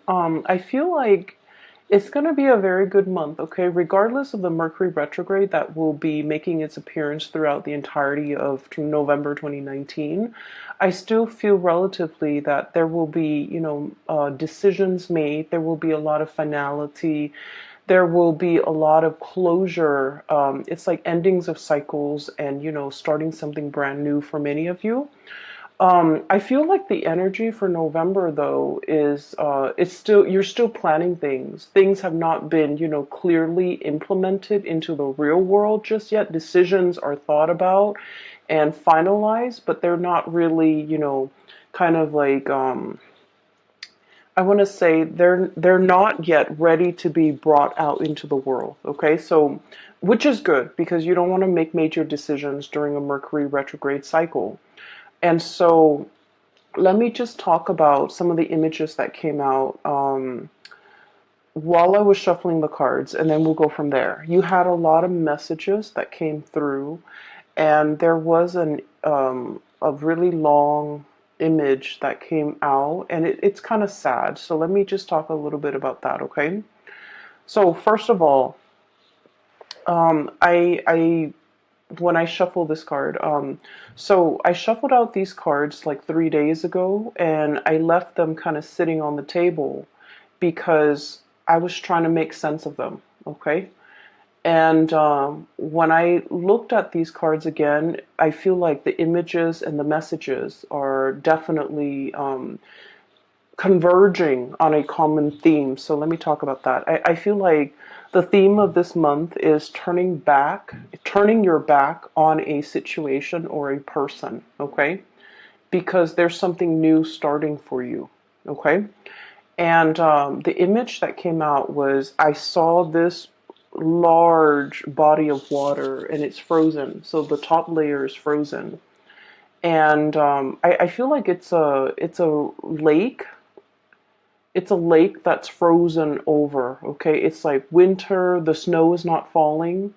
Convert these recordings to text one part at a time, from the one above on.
I feel like it's going to be a very good month, okay? Regardless of the Mercury retrograde that will be making its appearance throughout the entirety of November 2019, I still feel relatively that there will be, decisions made. There will be a lot of finality. There will be a lot of closure. It's like endings of cycles and, starting something brand new for many of you. I feel like the energy for November though is it's still you're still planning things. Things have not been, clearly implemented into the real world just yet. Decisions are thought about and finalized, but they're not really, kind of like I want to say they're not yet ready to be brought out into the world. Okay, so which is good because you don't want to make major decisions during a Mercury retrograde cycle. And so let me just talk about some of the images that came out while I was shuffling the cards, and then we'll go from there. You had a lot of messages that came through, and there was a really long image that came out, and it's kind of sad. So let me just talk a little bit about that, okay? So first of all, I when I shuffle this card. So I shuffled out these cards like 3 days ago, and I left them kind of sitting on the table because I was trying to make sense of them. Okay. And when I looked at these cards again, I feel like the images and the messages are definitely converging on a common theme. So let me talk about that. I feel like the theme of this month is turning your back on a situation or a person, okay? Because there's something new starting for you, okay? And the image that came out was I saw this large body of water and it's frozen. So the top layer is frozen. And I feel like it's a lake. It's a lake that's frozen over, okay? It's like winter, the snow is not falling,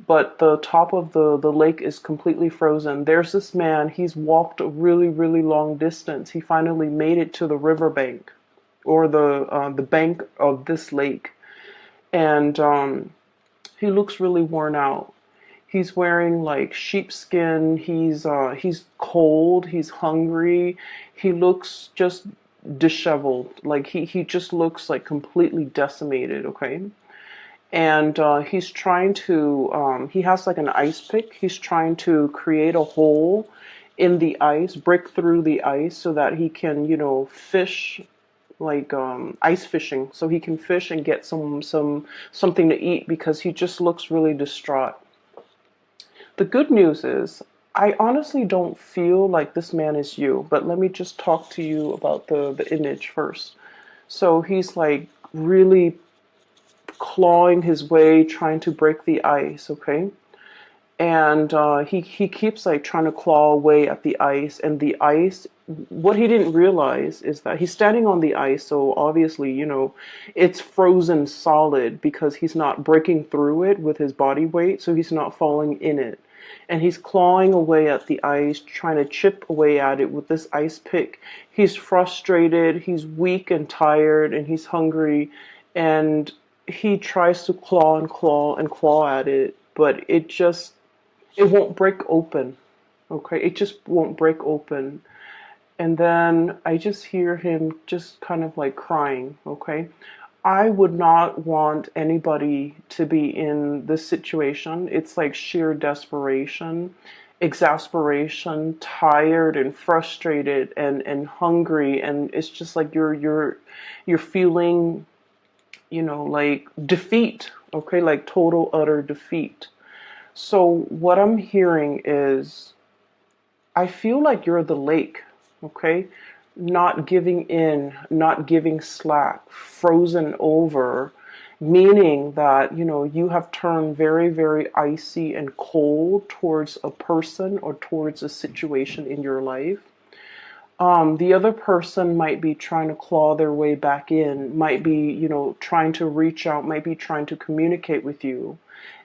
but the top of the lake is completely frozen. There's this man, he's walked a really, really long distance. He finally made it to the riverbank or the bank of this lake. And he looks really worn out. He's wearing like sheepskin. He's cold. He's hungry. He looks just disheveled. Like he just looks like completely decimated. Okay, and he's trying to. He has like an ice pick. He's trying to create a hole in the ice, break through the ice, so that he can, fish like ice fishing, so he can fish and get something to eat because he just looks really distraught. The good news is, I honestly don't feel like this man is you, but let me just talk to you about the image first. So he's like really clawing his way, trying to break the ice, okay? And he keeps like trying to claw away at the ice, and the ice, what he didn't realize is that he's standing on the ice, so obviously, it's frozen solid because he's not breaking through it with his body weight, so he's not falling in it. And he's clawing away at the ice, trying to chip away at it with this ice pick. He's frustrated, he's weak and tired, and he's hungry, and he tries to claw and claw and claw at it, but it won't break open. Okay, it just won't break open. And then I just hear him just kind of like crying. Okay, I would not want anybody to be in this situation. It's like sheer desperation, exasperation, tired and frustrated and hungry, and it's just like you're feeling, like defeat. Okay, like total utter defeat. So what I'm hearing is I feel like you're the lake, okay? Not giving in, not giving slack, frozen over, meaning that, you have turned very, very icy and cold towards a person or towards a situation in your life. The other person might be trying to claw their way back in, might be, trying to reach out, might be trying to communicate with you.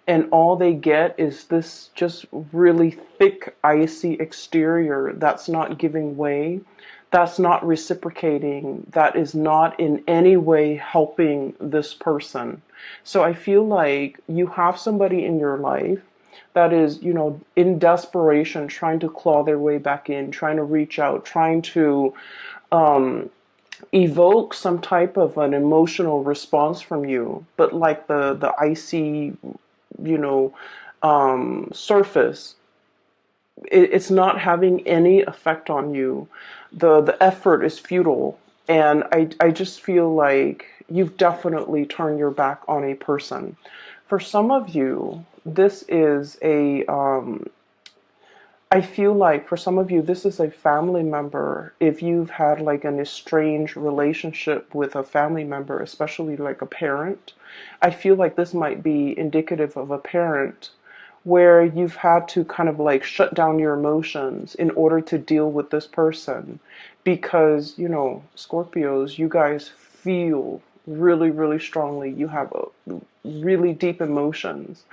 And all they get is this just really thick, icy exterior that's not giving way, that's not reciprocating, that is not in any way helping this person. So I feel like you have somebody in your life that is, in desperation, trying to claw their way back in, trying to reach out, trying to evoke some type of an emotional response from you. But like the icy, you know, surface, it's not having any effect on you. The effort is futile, and I just feel like you've definitely turned your back on a person. For some of you, this is a I feel like for some of you, this is a family member. If you've had like an estranged relationship with a family member, especially like a parent, I feel like this might be indicative of a parent where you've had to kind of like shut down your emotions in order to deal with this person. Because, Scorpios, you guys feel really, really strongly. You have really deep emotions.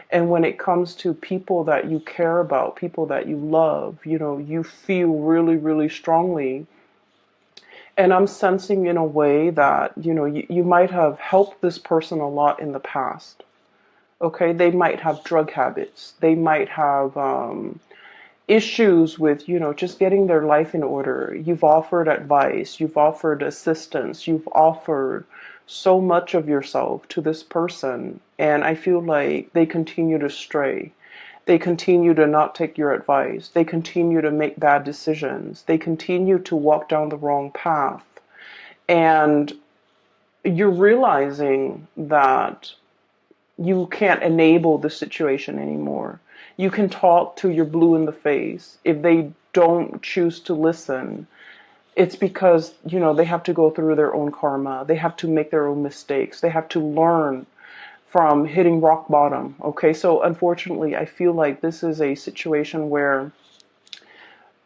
And when it comes to people that you care about, people that you love, you feel really, really strongly. And I'm sensing in a way that, you might have helped this person a lot in the past. Okay, they might have drug habits. They might have issues with, just getting their life in order. You've offered advice, you've offered assistance, you've offered so much of yourself to this person, and I feel like they continue to stray. They continue to not take your advice. They continue to make bad decisions. They continue to walk down the wrong path. And you're realizing that you can't enable the situation anymore. You can talk to your blue in the face. If they don't choose to listen, it's because, they have to go through their own karma. They have to make their own mistakes. They have to learn from hitting rock bottom. Okay, so unfortunately, I feel like this is a situation where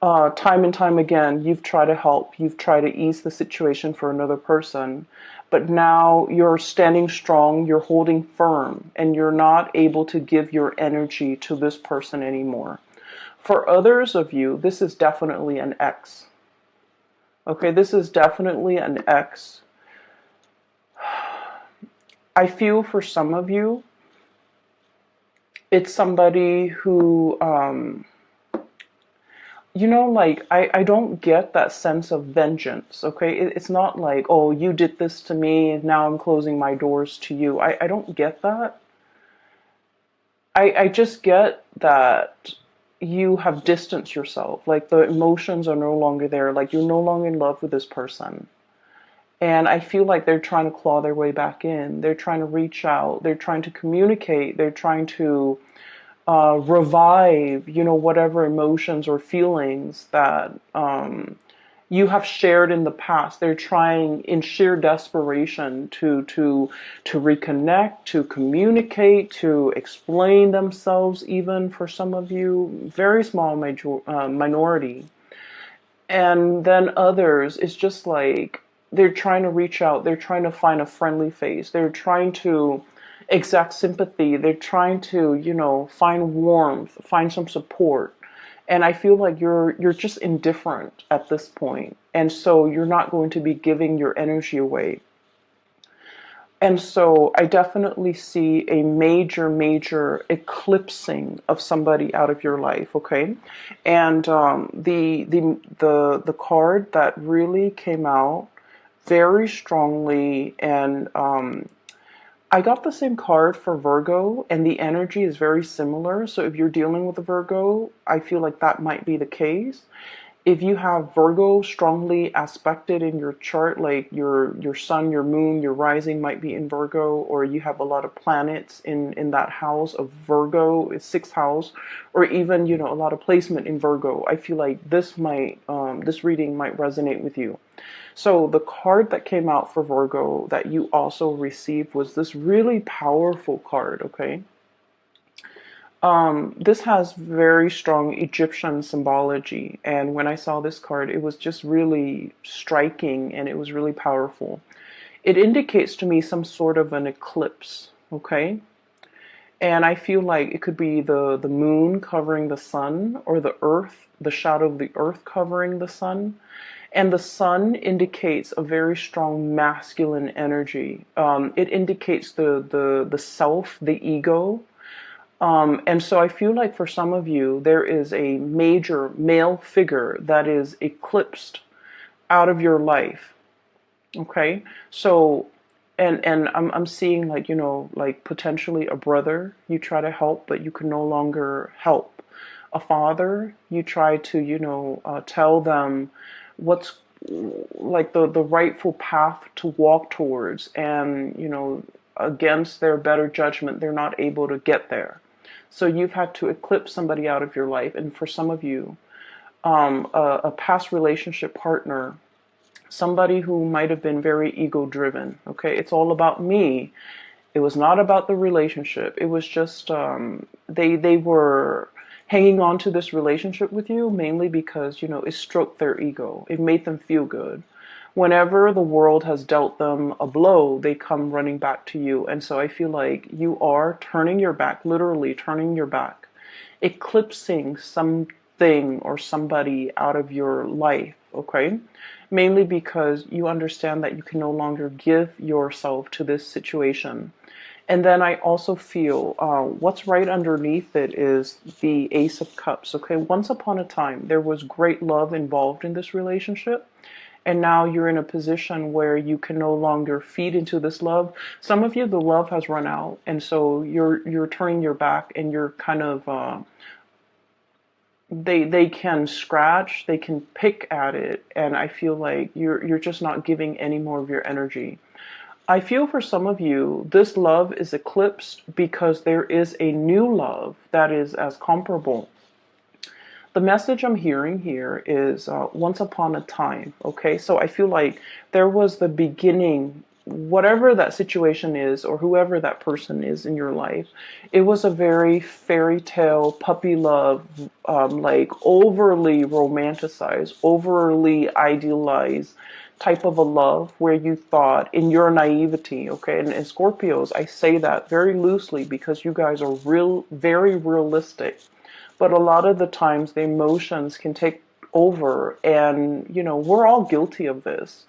time and time again, you've tried to help, you've tried to ease the situation for another person, but now you're standing strong, you're holding firm, and you're not able to give your energy to this person anymore. For others of you, this is definitely an ex. Okay, this is definitely an ex. I feel for some of you, it's somebody who, like, I don't get that sense of vengeance, okay? It's not like, oh, you did this to me, and now I'm closing my doors to you. I don't get that. I just get that you have distanced yourself. Like, the emotions are no longer there. Like, you're no longer in love with this person. And I feel like they're trying to claw their way back in. They're trying to reach out. They're trying to communicate. They're trying to revive, whatever emotions or feelings that you have shared in the past. They're trying in sheer desperation to reconnect, to communicate, to explain themselves. Even for some of you, very small minority, and then others, it's just like they're trying to reach out. They're trying to find a friendly face. They're trying to exact sympathy. They're trying to, find warmth, find some support. And I feel like you're just indifferent at this point. And so you're not going to be giving your energy away. And so I definitely see a major, major eclipsing of somebody out of your life, okay? And the card that really came out very strongly, and I got the same card for Virgo, and the energy is very similar. So if you're dealing with a Virgo, I feel like that might be the case. If you have Virgo strongly aspected in your chart, like your sun, your moon, your rising might be in Virgo, or you have a lot of planets in that house of Virgo, it's sixth house, or even, a lot of placement in Virgo, I feel like this reading might resonate with you. So the card that came out for Virgo that you also received was this really powerful card, okay? This has very strong Egyptian symbology, and when I saw this card, it was just really striking and it was really powerful. It indicates to me some sort of an eclipse, okay? And I feel like it could be the moon covering the sun, or the earth, the shadow of the earth covering the sun. And the sun indicates a very strong masculine energy. It indicates the self, the ego. And so I feel like for some of you, there is a major male figure that is eclipsed out of your life. Okay. So, and I'm seeing, like, like potentially a brother you try to help, but you can no longer help. A father, you try to, tell them what's like the rightful path to walk towards, and, against their better judgment, they're not able to get there. So you've had to eclipse somebody out of your life. And for some of you, a past relationship partner, somebody who might have been very ego driven. Okay, it's all about me. It was not about the relationship. It was just they were hanging on to this relationship with you mainly because, it stroked their ego. It made them feel good. Whenever the world has dealt them a blow, they come running back to you. And so I feel like you are turning your back, literally turning your back, eclipsing something or somebody out of your life, okay? Mainly because you understand that you can no longer give yourself to this situation. And then I also feel what's right underneath it is the Ace of Cups. Okay, once upon a time, there was great love involved in this relationship. And now you're in a position where you can no longer feed into this love. Some of you, the love has run out. And so you're turning your back, and you're kind of, they can scratch, they can pick at it. And I feel like you're just not giving any more of your energy. I feel for some of you, this love is eclipsed because there is a new love that is as comparable. The message I'm hearing here is once upon a time, okay? So I feel like there was the beginning, whatever that situation is, or whoever that person is in your life, it was a very fairy tale, puppy love, like overly romanticized, overly idealized type of a love where you thought in your naivety, okay? And Scorpios, I say that very loosely because you guys are very realistic. But a lot of the times the emotions can take over, and, we're all guilty of this,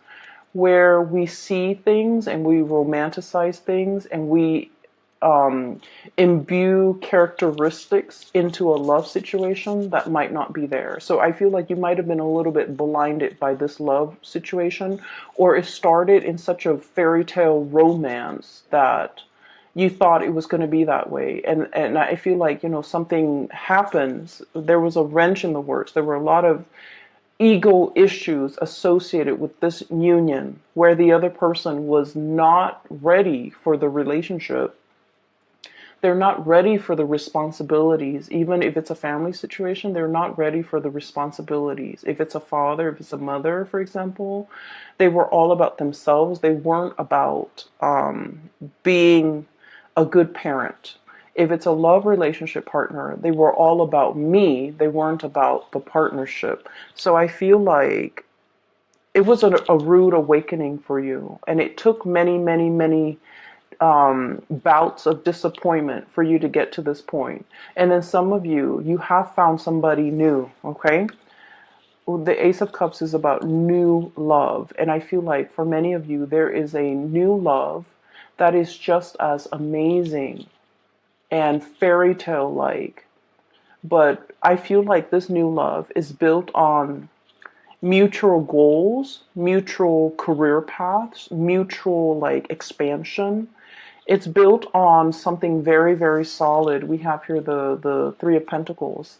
where we see things and we romanticize things, and we imbue characteristics into a love situation that might not be there. So I feel like you might have been a little bit blinded by this love situation, or it started in such a fairy tale romance that you thought it was going to be that way. And I feel like, something happens. There was a wrench in the works. There were a lot of ego issues associated with this union where the other person was not ready for the relationship. They're not ready for the responsibilities. Even if it's a family situation, they're not ready for the responsibilities. If it's a father, if it's a mother, for example, they were all about themselves. They weren't about being a good parent. If it's a love relationship partner, they were all about me. They weren't about the partnership. So I feel like it was a rude awakening for you. And it took many, many, many bouts of disappointment for you to get to this point. And then some of you, you have found somebody new, okay? The Ace of Cups is about new love. And I feel like for many of you, there is a new love that is just as amazing and fairy tale like. But I feel like this new love is built on mutual goals, mutual career paths, mutual like expansion. It's built on something very, very solid. We have here the Three of Pentacles.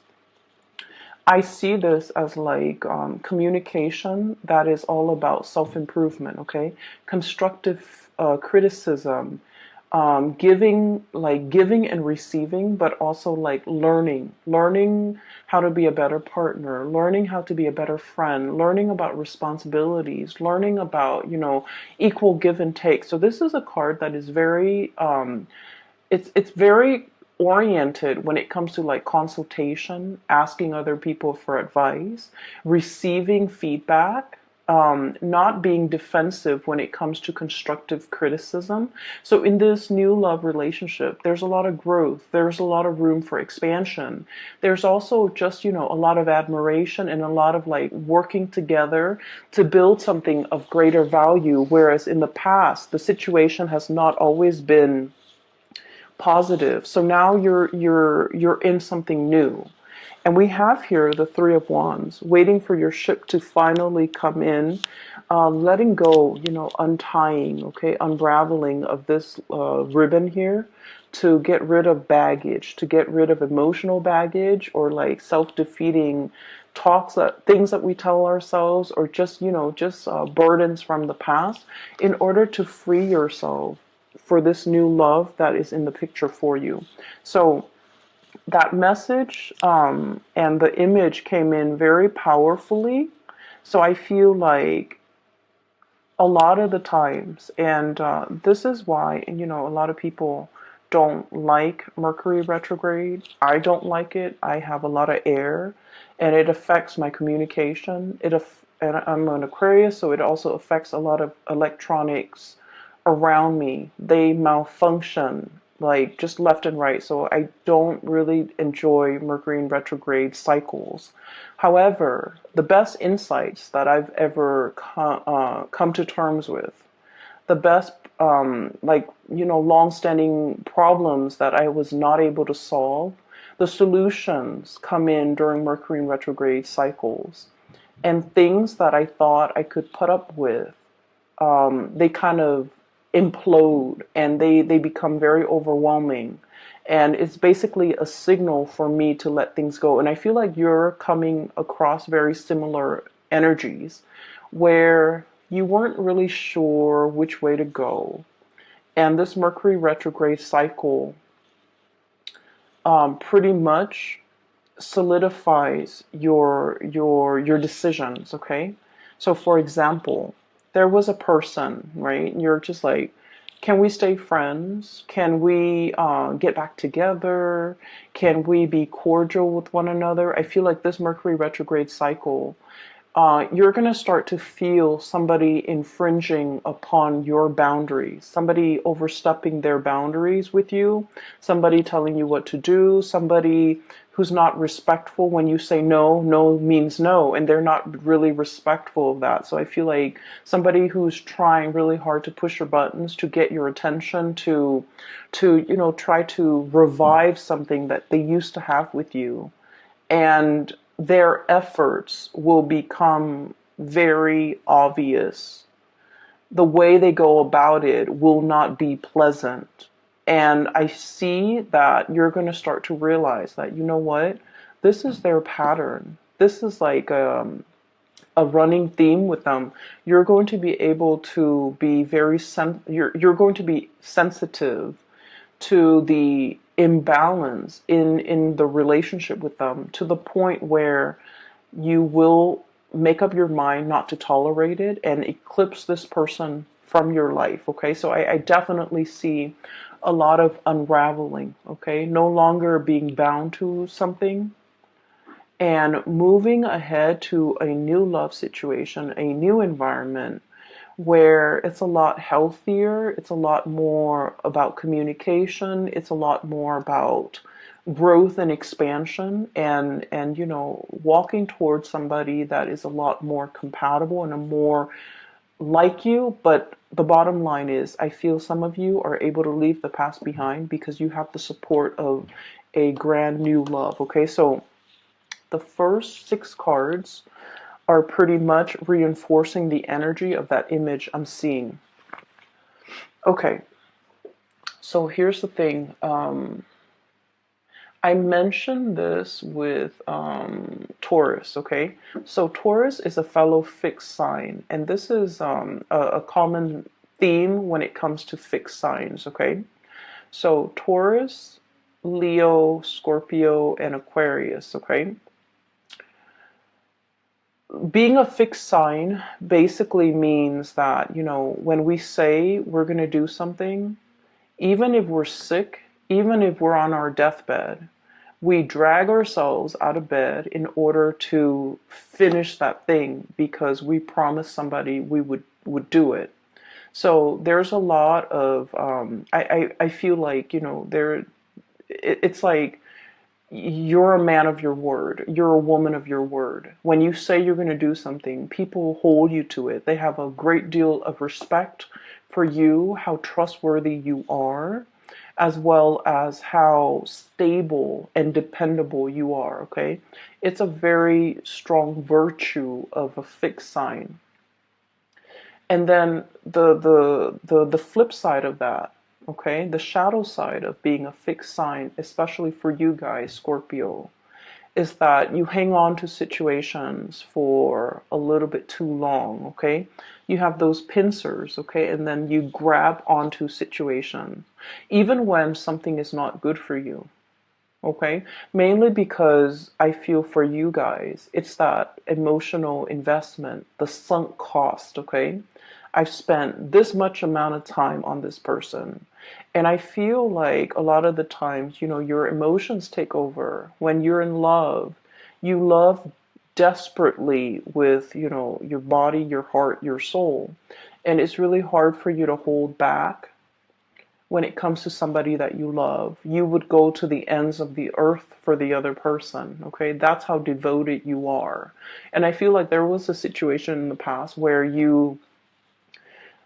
I see this as like communication that is all about self-improvement, okay? Constructive criticism, giving and receiving, but also like learning how to be a better partner, learning how to be a better friend, learning about responsibilities, learning about, equal give and take. So this is a card that is very, it's very oriented when it comes to like consultation, asking other people for advice, receiving feedback, not being defensive when it comes to constructive criticism. So in this new love relationship, there's a lot of growth. There's a lot of room for expansion. There's also just, a lot of admiration and a lot of like working together to build something of greater value. Whereas in the past, the situation has not always been positive. So now you're in something new. And we have here the Three of Wands, waiting for your ship to finally come in, letting go, untying, okay, unraveling of this ribbon here to get rid of baggage, to get rid of emotional baggage or like self-defeating things that we tell ourselves, or just, burdens from the past, in order to free yourself for this new love that is in the picture for you. So that message and the image came in very powerfully. So I feel like a lot of the times, and this is why, a lot of people don't like Mercury retrograde. I don't like it. I have a lot of air, and it affects my communication. And I'm an Aquarius, so it also affects a lot of electronics around me. They malfunction like just left and right. So I don't really enjoy Mercury in retrograde cycles. However, the best insights that I've ever come to terms with, the best, long-standing problems that I was not able to solve, the solutions come in during Mercury in retrograde cycles. And things that I thought I could put up with, they kind of implode and they become very overwhelming. And it's basically a signal for me to let things go. And I feel like you're coming across very similar energies where you weren't really sure which way to go. And this Mercury retrograde cycle pretty much solidifies your decisions, okay? So for example, there was a person, right? You're just like, can we stay friends? Can we get back together? Can we be cordial with one another? I feel like this Mercury retrograde cycle, you're going to start to feel somebody infringing upon your boundaries, somebody overstepping their boundaries with you, somebody telling you what to do, somebody who's not respectful when you say no. No means no, and they're not really respectful of that. So I feel like somebody who's trying really hard to push your buttons, to get your attention, to try to revive something that they used to have with you. And their efforts will become very obvious. The way they go about it will not be pleasant. And I see that you're going to start to realize that, you know what, this is their pattern. This is like a running theme with them. You're going to be able to be you're going to be sensitive to the imbalance in the relationship with them, to the point where you will make up your mind not to tolerate it and eclipse this person from your life. Okay, so I definitely see a lot of unraveling. Okay, no longer being bound to something and moving ahead to a new love situation, a new environment where it's a lot healthier, it's a lot more about communication, it's a lot more about growth and expansion, and walking towards somebody that is a lot more compatible and a more like you. But the bottom line is, I feel some of you are able to leave the past behind because you have the support of a grand new love. Okay, so the first 6 cards are pretty much reinforcing the energy of that image I'm seeing. Okay, so here's the thing. I mentioned this with Taurus, okay? So Taurus is a fellow fixed sign, and this is a common theme when it comes to fixed signs, okay? So Taurus, Leo, Scorpio, and Aquarius, okay? Being a fixed sign basically means that, when we say we're going to do something, even if we're sick, even if we're on our deathbed, We drag ourselves out of bed in order to finish that thing because we promised somebody we would do it. So there's a lot of I feel like, it's like you're a man of your word. You're a woman of your word. When you say you're going to do something, people hold you to it. They have a great deal of respect for you, how trustworthy you are, as well as how stable and dependable you are, okay? It's a very strong virtue of a fixed sign. And then the flip side of that, okay, the shadow side of being a fixed sign, especially for you guys, Scorpio, is that you hang on to situations for a little bit too long, okay? You have those pincers, okay, and then you grab onto situations, even when something is not good for you, okay? Mainly because I feel for you guys, it's that emotional investment, the sunk cost, okay? I've spent this much amount of time on this person. And I feel like a lot of the times, your emotions take over. When you're in love, you love desperately with, your body, your heart, your soul. And it's really hard for you to hold back when it comes to somebody that you love. You would go to the ends of the earth for the other person, okay? That's how devoted you are. And I feel like there was a situation in the past where you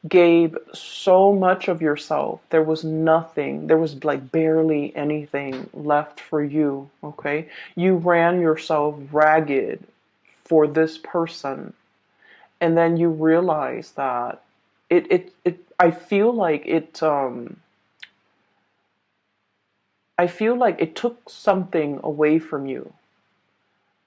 gave so much of yourself. There was nothing, there was like barely anything left for you, okay? You ran yourself ragged for this person. And then you realize that I feel like I feel like it took something away from you.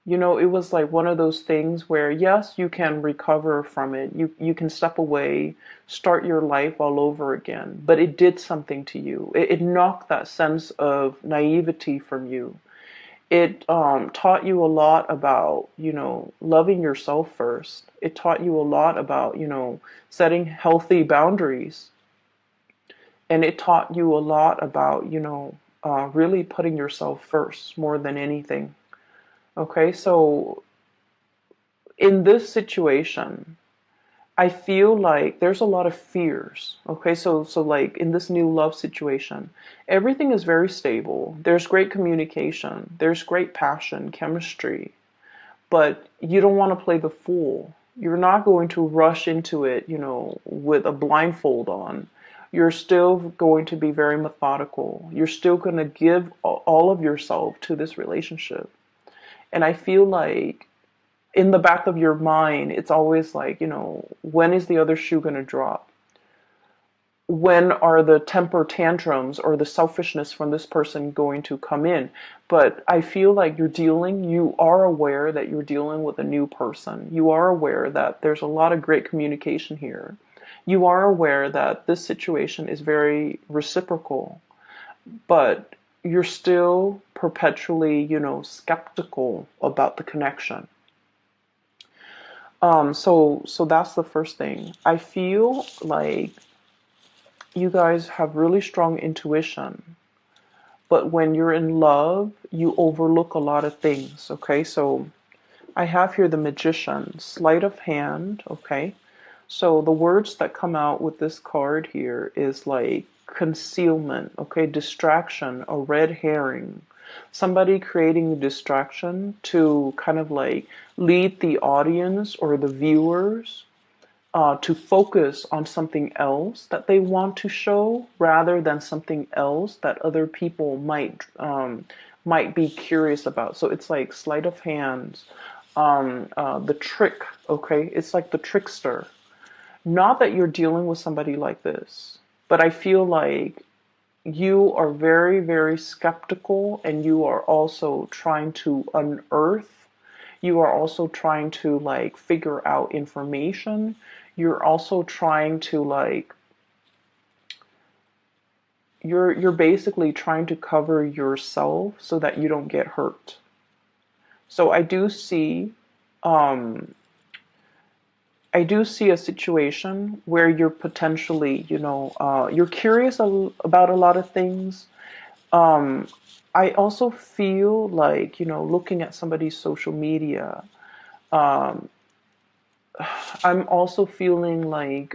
It was like one of those things where, yes, you can recover from it. You can step away, start your life all over again. But it did something to you. It knocked that sense of naivety from you. It taught you a lot about, loving yourself first. It taught you a lot about, setting healthy boundaries. And it taught you a lot about, really putting yourself first more than anything. Okay, so in this situation, I feel like there's a lot of fears. Okay, so like in this new love situation, everything is very stable. There's great communication, there's great passion, chemistry, but you don't want to play the fool. You're not going to rush into it, with a blindfold on. You're still going to be very methodical. You're still going to give all of yourself to this relationship. And I feel like in the back of your mind, it's always like, when is the other shoe going to drop? When are the temper tantrums or the selfishness from this person going to come in? But I feel like you are aware that you're dealing with a new person. You are aware that there's a lot of great communication here. You are aware that this situation is very reciprocal, but you're still perpetually, skeptical about the connection. So that's the first thing. I feel like you guys have really strong intuition, but when you're in love, you overlook a lot of things, okay? So I have here the Magician, sleight of hand, okay? So the words that come out with this card here is like concealment, okay? Distraction, a red herring. Somebody creating a distraction to kind of like lead the audience or the viewers to focus on something else that they want to show rather than something else that other people might be curious about. So it's like sleight of hand, the trick. Okay, it's like the trickster. Not that you're dealing with somebody like this, but I feel like you are very, very skeptical, and you are also trying to unearth. You are also trying to like figure out information. You're also trying to like you're basically trying to cover yourself so that you don't get hurt. So um I do see a situation where you're potentially, you're curious about a lot of things. Um, I also feel like, looking at somebody's social media, I'm also feeling like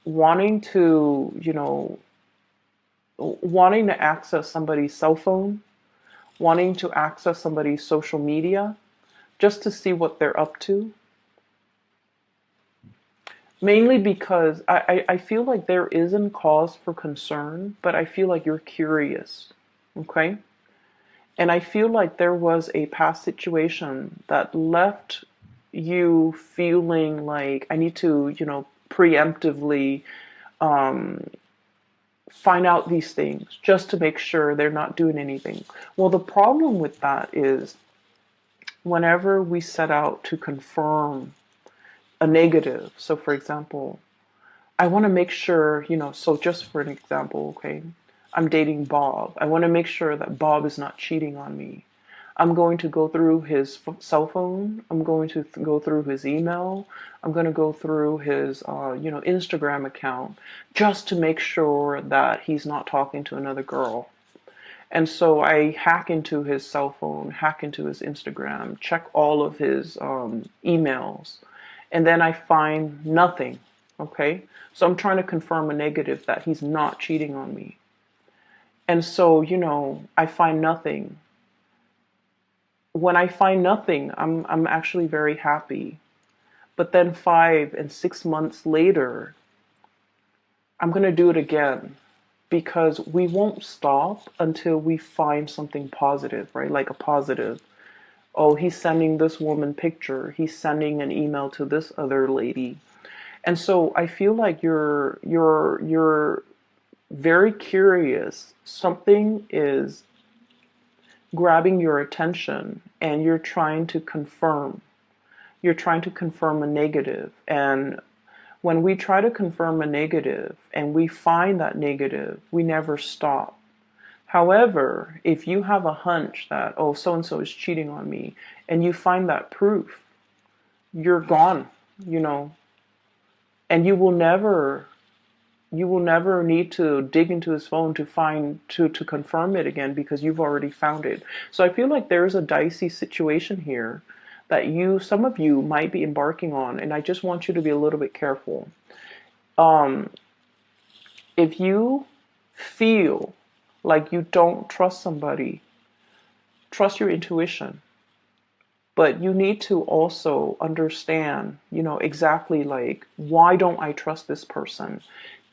wanting to, wanting to access somebody's cell phone, wanting to access somebody's social media just to see what they're up to. Mainly because I feel like there isn't cause for concern, but I feel like you're curious. Okay? And I feel like there was a past situation that left you feeling like I need to, preemptively find out these things just to make sure they're not doing anything. Well, the problem with that is whenever we set out to confirm a negative, so for example, I want to make sure, so just for an example, okay, I'm dating Bob. I want to make sure that Bob is not cheating on me. I'm going to go through his cell phone. I'm going to go through his email. I'm going to go through his, Instagram account just to make sure that he's not talking to another girl. And so I hack into his cell phone, hack into his Instagram, check all of his emails, and then I find nothing. Okay? So I'm trying to confirm a negative that he's not cheating on me. And so, I find nothing. When I find nothing, I'm actually very happy. But then 5 and 6 months later, I'm going to do it again because we won't stop until we find something positive, right? Like a positive. Oh, he's sending this woman picture. He's sending an email to this other lady. And so I feel like you're very curious. Something is grabbing your attention and you're trying to confirm. You're trying to confirm a negative. And when we try to confirm a negative and we find that negative, we never stop. However, if you have a hunch that, oh, so-and-so is cheating on me, and you find that proof, you're gone, and you will never need to dig into his phone to find to confirm it again because you've already found it. So I feel like there's a dicey situation here that some of you might be embarking on, and I just want you to be a little bit careful. If you feel like you don't trust somebody, trust your intuition. But you need to also understand, exactly like, why don't I trust this person?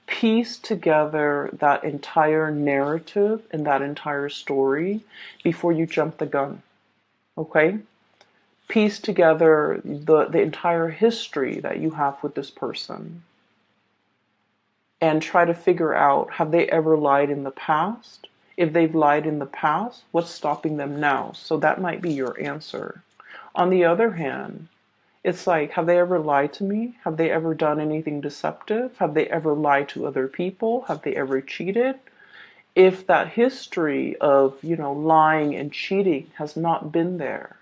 Piece together that entire narrative and that entire story before you jump the gun. Okay? Piece together the entire history that you have with this person and try to figure out, have they ever lied in the past? If they've lied in the past, what's stopping them now? So that might be your answer. On the other hand, it's like, have they ever lied to me? Have they ever done anything deceptive? Have they ever lied to other people? Have they ever cheated? If that history of, lying and cheating has not been there,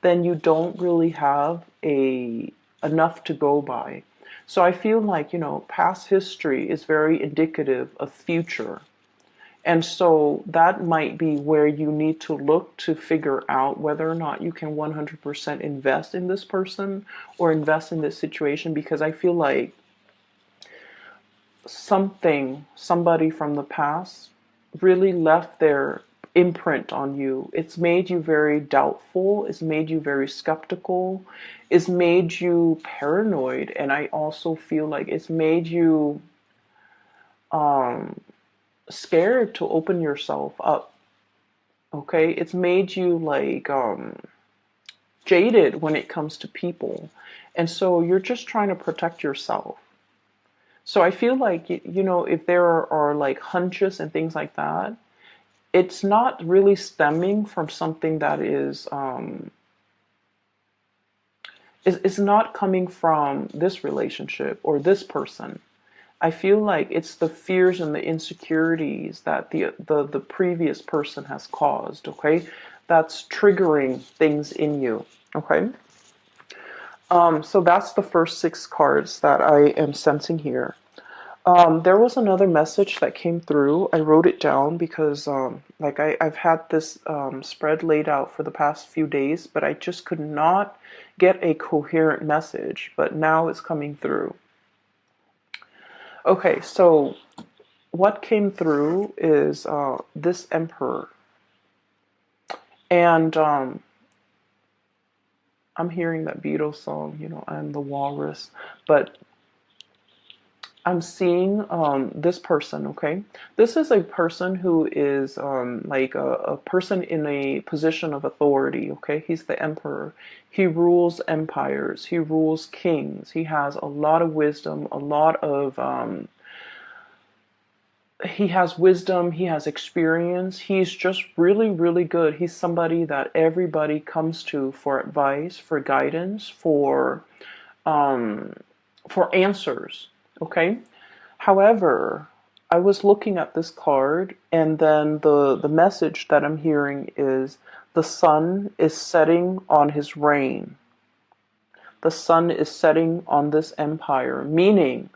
then you don't really have enough to go by. So I feel like, past history is very indicative of future. And so that might be where you need to look to figure out whether or not you can 100% invest in this person or invest in this situation, because I feel like somebody from the past really left their imprint on you. It's made you very doubtful. It's made you very skeptical. It's made you paranoid. And I also feel like it's made you scared to open yourself up. Okay? It's made you like jaded when it comes to people. And so you're just trying to protect yourself. So I feel like, if there are like hunches and things like that, it's not really stemming from something that is not coming from this relationship or this person. I feel like it's the fears and the insecurities that the previous person has caused, okay? That's triggering things in you, okay? So that's the first 6 cards that I am sensing here. There was another message that came through. I wrote it down because, like, I've had this spread laid out for the past few days, but I just could not get a coherent message. But now it's coming through. Okay, so what came through is this emperor, and I'm hearing that Beatles song, you know, I'm the walrus, but I'm seeing this person, okay? This is a person who is like a person in a position of authority, okay? He's the emperor. He rules empires. He rules kings. He has a lot of wisdom, a lot of he has wisdom, he has experience. He's just really, really good. He's somebody that everybody comes to for advice, for guidance, um, for answers. Okay. However, I was looking at this card, and then the message that I'm hearing is the sun is setting on his reign. The sun is setting on this empire, meaning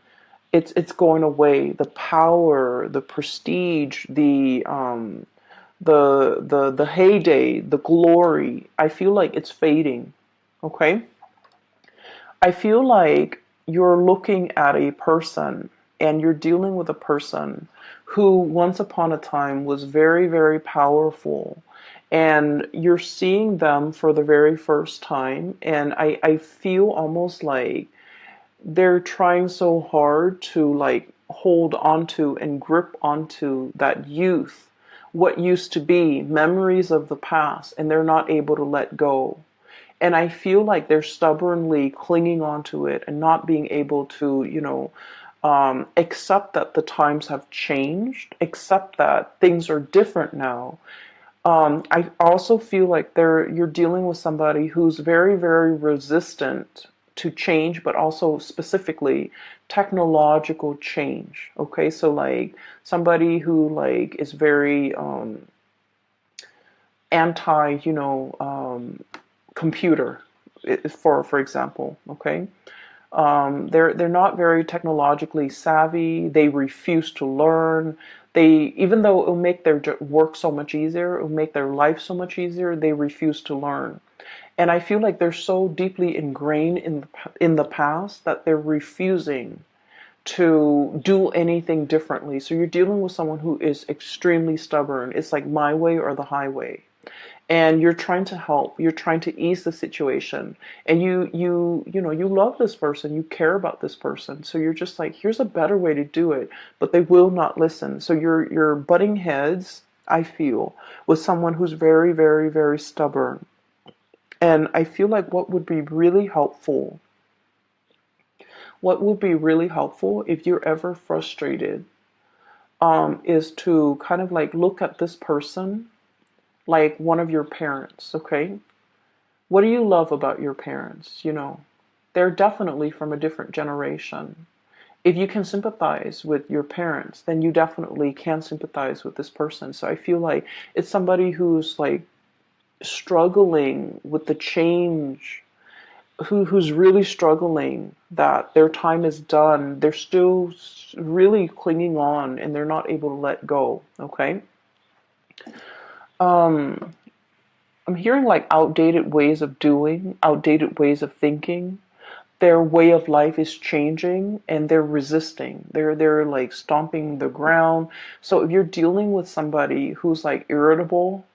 it's going away. The power, the prestige, the heyday, the glory. I feel like it's fading. Okay? I feel like you're looking at a person and you're dealing with a person who once upon a time was very, very powerful. And you're seeing them for the very first time. And I feel almost like they're trying so hard to like hold onto and grip onto that youth, what used to be, memories of the past, and they're not able to let go. And I feel like they're stubbornly clinging onto it and not being able to, accept that the times have changed, accept that things are different now. I also feel like you're dealing with somebody who's very, very resistant to change, but also specifically technological change. Okay, so like somebody who like is very anti, computer, for example. Okay, they're not very technologically savvy. They refuse to learn. They, even though it will make their work so much easier, it will make their life so much easier, they refuse to learn. And I feel like they're so deeply ingrained in the past that they're refusing to do anything differently. So you're dealing with someone who is extremely stubborn. It's like my way or the highway. And you're trying to help, you're trying to ease the situation, and you love this person, you care about this person, so you're just like, here's a better way to do it, but they will not listen. So you're butting heads, I feel, with someone who's very, very, very stubborn. And I feel like what would be really helpful if you're ever frustrated, is to kind of like look at this person like one of your parents, okay? What do you love about your parents? You know, they're definitely from a different generation. If you can sympathize with your parents, then you definitely can sympathize with this person. So I feel like it's somebody who's like struggling with the change, who's really struggling that their time is done. They're still really clinging on and they're not able to let go, okay? Um, I'm hearing like outdated ways of doing, outdated ways of thinking. Their way of life is changing and they're resisting. They're like stomping the ground. So if you're dealing with somebody who's like irritable,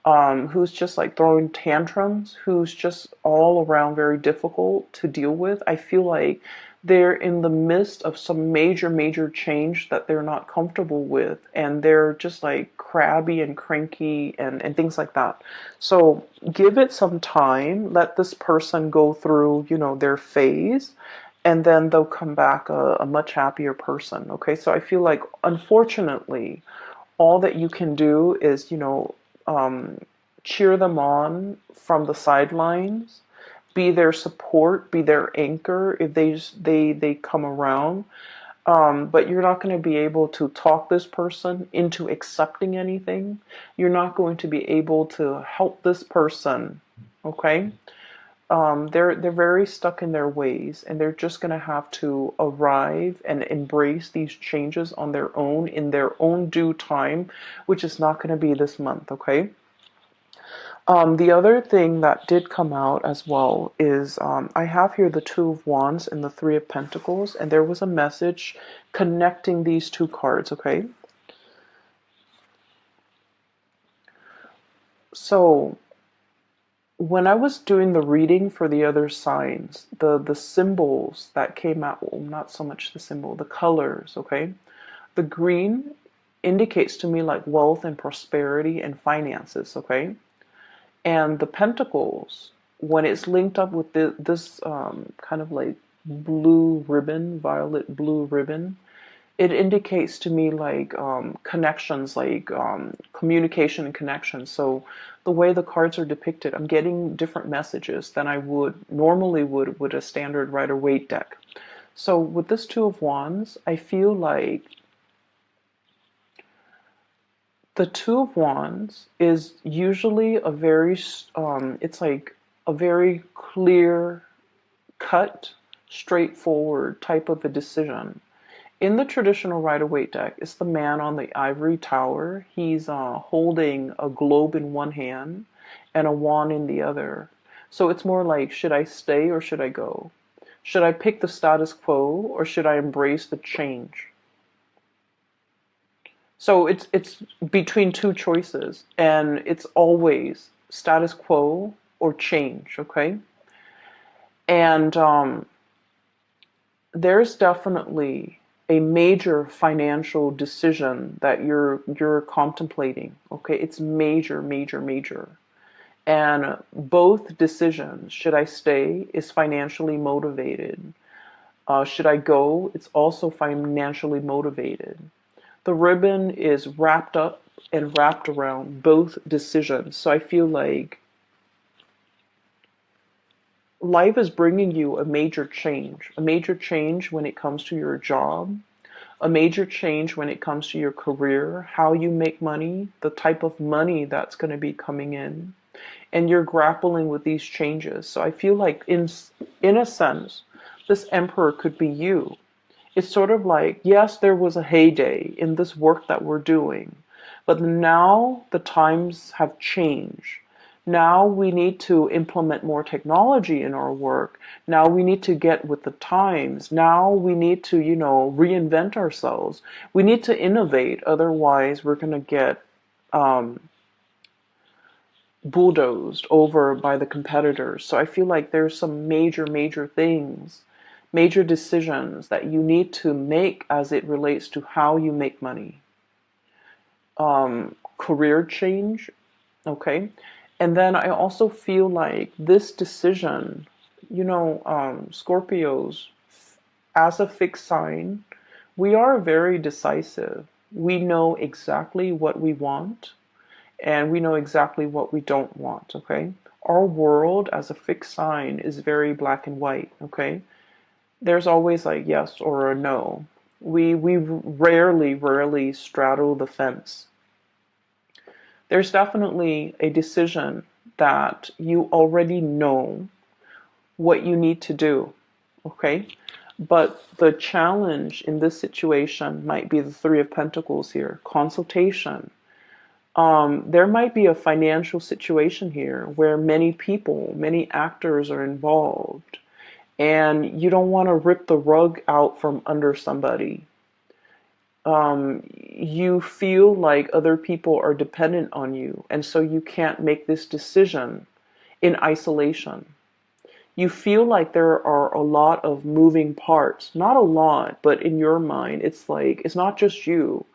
who's just like throwing tantrums, who's just all around very difficult to deal with, I feel like they're in the midst of some major, major change that they're not comfortable with, and they're just like crabby and cranky and things like that. So give it some time, let this person go through, their phase, and then they'll come back a much happier person. Okay, so I feel like, unfortunately, all that you can do is, cheer them on from the sidelines, be their support, be their anchor if they come around. But you're not going to be able to talk this person into accepting anything. You're not going to be able to help this person, okay? they're very stuck in their ways, and they're just going to have to arrive and embrace these changes on their own in their own due time, which is not going to be this month, okay? The other thing that did come out as well is I have here the Two of Wands and the Three of Pentacles, and there was a message connecting these two cards, okay? So when I was doing the reading for the other signs, the symbols that came out, well, not so much the symbol, the colors, okay? The green indicates to me like wealth and prosperity and finances, okay? And the pentacles, when it's linked up with this kind of like blue ribbon, violet blue ribbon, it indicates to me like connections, like communication and connection. So the way the cards are depicted, I'm getting different messages than I would normally would with a standard Rider-Waite deck. So with this Two of Wands, I feel like the Two of Wands is usually a very, it's like a very clear cut, straightforward type of a decision. In the traditional Rider-Waite deck, it's the man on the ivory tower. He's holding a globe in one hand and a wand in the other. So it's more like, should I stay or should I go? Should I pick the status quo or should I embrace the change? So it's between two choices, and it's always status quo or change, okay? And there's definitely a major financial decision that you're contemplating, okay? It's major, major, major. And both decisions, should I stay, is financially motivated. Should I go, it's also financially motivated. The ribbon is wrapped up and wrapped around both decisions. So I feel like life is bringing you a major change when it comes to your job, a major change when it comes to your career, how you make money, the type of money that's going to be coming in. And you're grappling with these changes. So I feel like in a sense, this emperor could be you. It's sort of like, yes, there was a heyday in this work that we're doing, but now the times have changed. Now we need to implement more technology in our work. Now we need to get with the times. Now we need to, reinvent ourselves. We need to innovate. Otherwise, we're going to get bulldozed over by the competitors. So I feel like there's some major, major things, major decisions that you need to make as it relates to how you make money. Career change, okay? And then I also feel like this decision, Scorpios, as a fixed sign, we are very decisive. We know exactly what we want, and we know exactly what we don't want, okay? Our world as a fixed sign is very black and white, okay? There's always like yes or a no. We rarely straddle the fence. There's definitely a decision that you already know what you need to do, okay? But the challenge in this situation might be the Three of Pentacles here, consultation. There might be a financial situation here where many people, many actors are involved, and you don't want to rip the rug out from under somebody. You feel like other people are dependent on you, and so you can't make this decision in isolation. You feel like there are a lot of moving parts. Not a lot, but in your mind, it's like, it's not just you.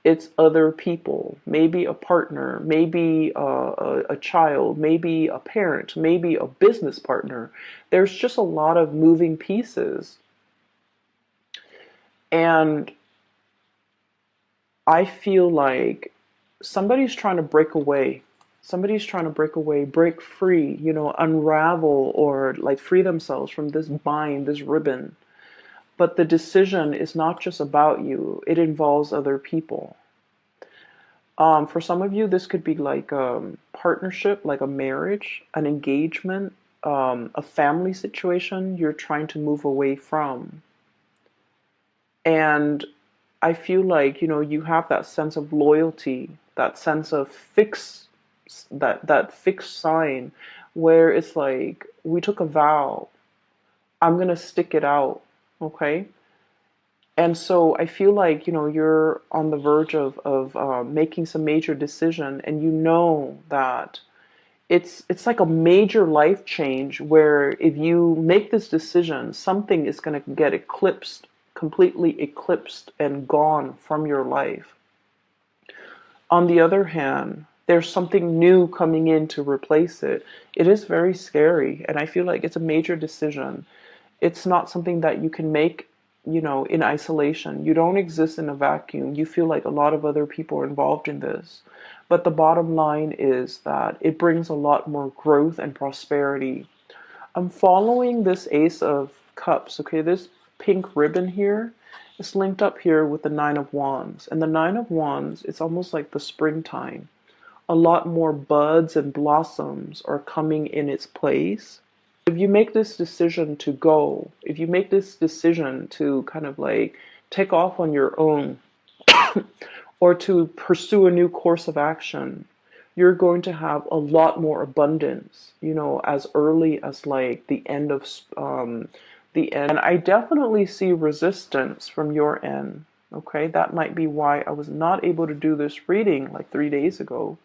It's other people, maybe a partner, maybe a child, maybe a parent, maybe a business partner. There's just a lot of moving pieces. And I feel like somebody's trying to break away. Somebody's trying to break away, break free, unravel or like free themselves from this bind, this ribbon. But the decision is not just about you, it involves other people. For some of you, this could be like a partnership, like a marriage, an engagement. a family situation you're trying to move away from. And I feel like, you have that sense of loyalty, that sense of that fixed sign where it's like, we took a vow, I'm going to stick it out, okay? And so I feel like, you're on the verge of making some major decision, and you know that it's like a major life change where if you make this decision, something is going to get eclipsed, completely eclipsed and gone from your life. On the other hand, there's something new coming in to replace it. It is very scary, and I feel like it's a major decision. It's not something that you can make, in isolation. You don't exist in a vacuum. You feel like a lot of other people are involved in this. But the bottom line is that it brings a lot more growth and prosperity. I'm following this Ace of Cups, okay? This pink ribbon here is linked up here with the Nine of Wands. And the Nine of Wands, it's almost like the springtime. A lot more buds and blossoms are coming in its place. If you make this decision to go, if you make this decision to kind of like take off on your own or to pursue a new course of action, you're going to have a lot more abundance, as early as like the end of the end. And I definitely see resistance from your end. Okay, that might be why I was not able to do this reading like 3 days ago.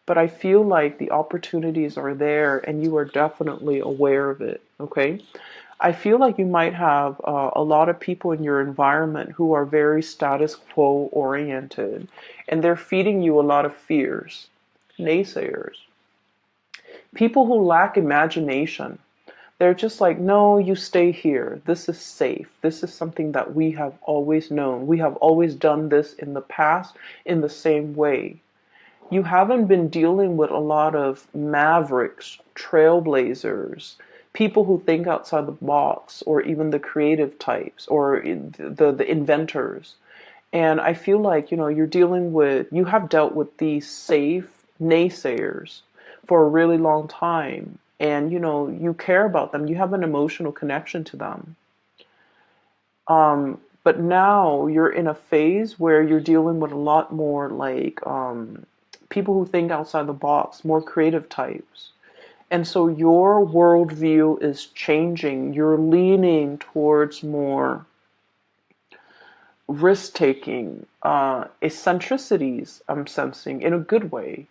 But I feel like the opportunities are there and you are definitely aware of it. Okay, I feel like you might have a lot of people in your environment who are very status quo oriented, and they're feeding you a lot of fears. Naysayers. People who lack imagination. They're just like, no, you stay here. This is safe. This is something that we have always known. We have always done this in the past in the same way. You haven't been dealing with a lot of mavericks, trailblazers, people who think outside the box, or even the creative types, or the inventors. And I feel like, you have dealt with these safe naysayers for a really long time. And, you care about them. You have an emotional connection to them. But now you're in a phase where you're dealing with a lot more like people who think outside the box, more creative types. And so your worldview is changing. You're leaning towards more risk-taking, eccentricities, I'm sensing, in a good way.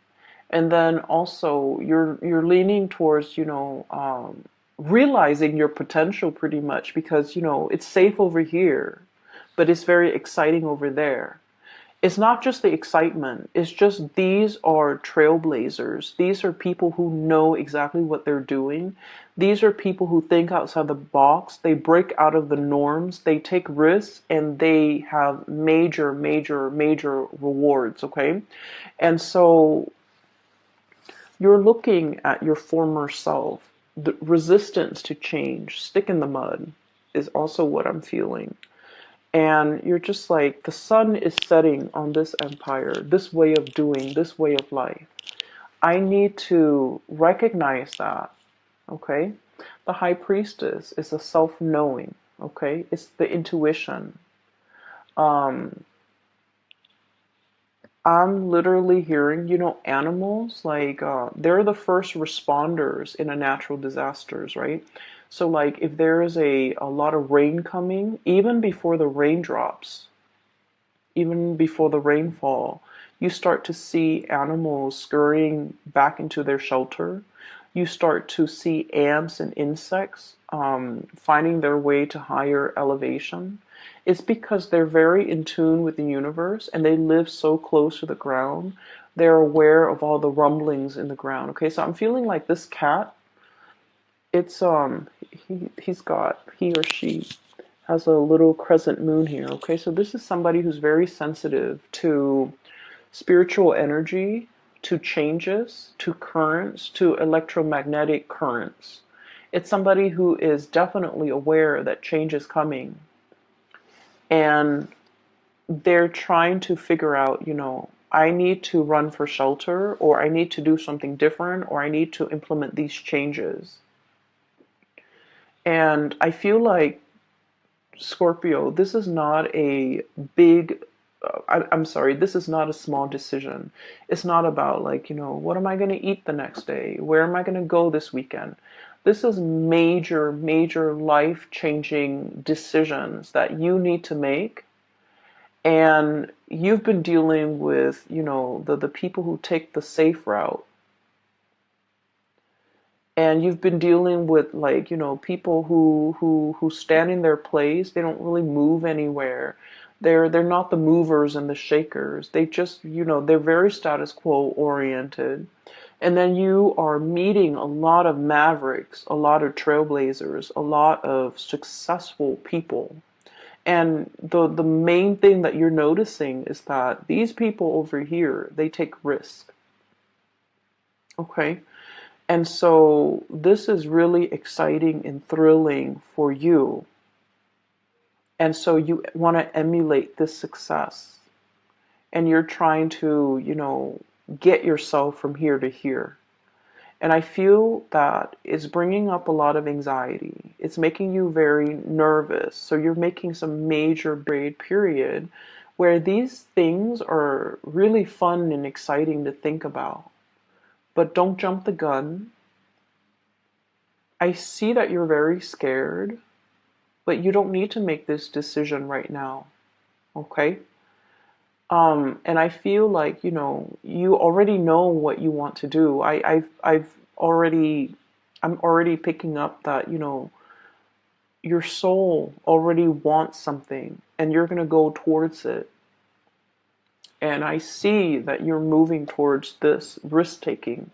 And then also you're leaning towards, realizing your potential pretty much because, it's safe over here, but it's very exciting over there. It's not just the excitement. It's just these are trailblazers. These are people who know exactly what they're doing. These are people who think outside the box. They break out of the norms. They take risks and they have major, major, major rewards, okay? And so you're looking at your former self. The resistance to change, stick in the mud, is also what I'm feeling. And you're just like, the sun is setting on this empire, this way of doing, this way of life. I need to recognize that, okay? The high priestess is a self-knowing, okay? It's the intuition. Um, I'm literally hearing, animals, like, they're the first responders in a natural disasters, right? So, like, if there is a lot of rain coming, even before the raindrops, even before the rainfall, you start to see animals scurrying back into their shelter. You start to see ants and insects finding their way to higher elevation. It's because they're very in tune with the universe and they live so close to the ground. They're aware of all the rumblings in the ground. Okay, so I'm feeling like this cat, it's he or she has a little crescent moon here. Okay, so this is somebody who's very sensitive to spiritual energy, to changes, to currents, to electromagnetic currents. It's somebody who is definitely aware that change is coming. And they're trying to figure out, I need to run for shelter, or I need to do something different, or I need to implement these changes. And I feel like, Scorpio, this is not a big, I'm sorry, this is not a small decision. It's not about, like, what am I going to eat the next day? Where am I going to go this weekend? This is major, major life changing decisions that you need to make. And you've been dealing with, the people who take the safe route. And you've been dealing with, like, people who stand in their place. They don't really move anywhere. They're not the movers and the shakers. They just, they're very status quo oriented. And then you are meeting a lot of mavericks, a lot of trailblazers, a lot of successful people. And the main thing that you're noticing is that these people over here, they take risk. Okay? And so this is really exciting and thrilling for you. And so you want to emulate this success. And you're trying to, get yourself from here to here. And I feel that it's bringing up a lot of anxiety. It's making you very nervous. So you're making some major grade period where these things are really fun and exciting to think about. But don't jump the gun. I see that you're very scared, but you don't need to make this decision right now. Okay? And I feel like, you already know what you want to do. I'm already picking up that, your soul already wants something and you're going to go towards it. And I see that you're moving towards this risk taking.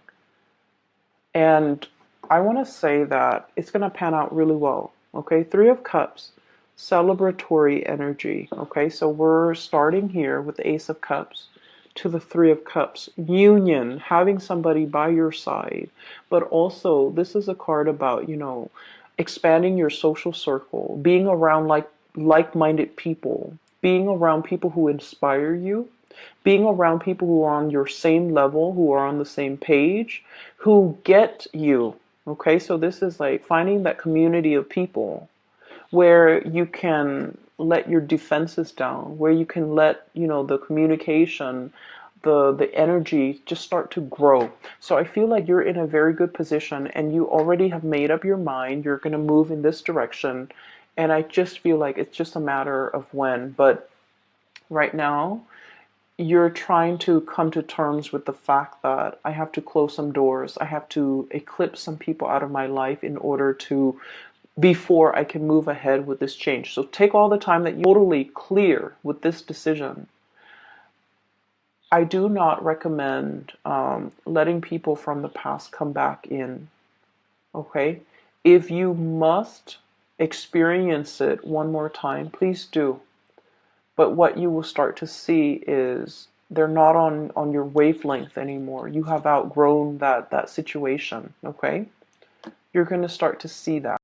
And I want to say that it's going to pan out really well. Okay, Three of Cups, celebratory energy. Okay, so we're starting here with the Ace of Cups to the Three of Cups. Union, having somebody by your side. But also, this is a card about, expanding your social circle, being around like-minded people, being around people who inspire you, being around people who are on your same level, who are on the same page, who get you. Okay, so this is like finding that community of people where you can let your defenses down, where you can let, the communication, the energy just start to grow. So I feel like you're in a very good position and you already have made up your mind. You're going to move in this direction. And I just feel like it's just a matter of when. But right now, you're trying to come to terms with the fact that I have to close some doors. I have to eclipse some people out of my life in order to, before I can move ahead with this change. So take all the time that you're totally clear with this decision. I do not recommend letting people from the past come back in. Okay? If you must experience it one more time, please do. But what you will start to see is they're not on your wavelength anymore. You have outgrown that situation, okay? You're going to start to see that.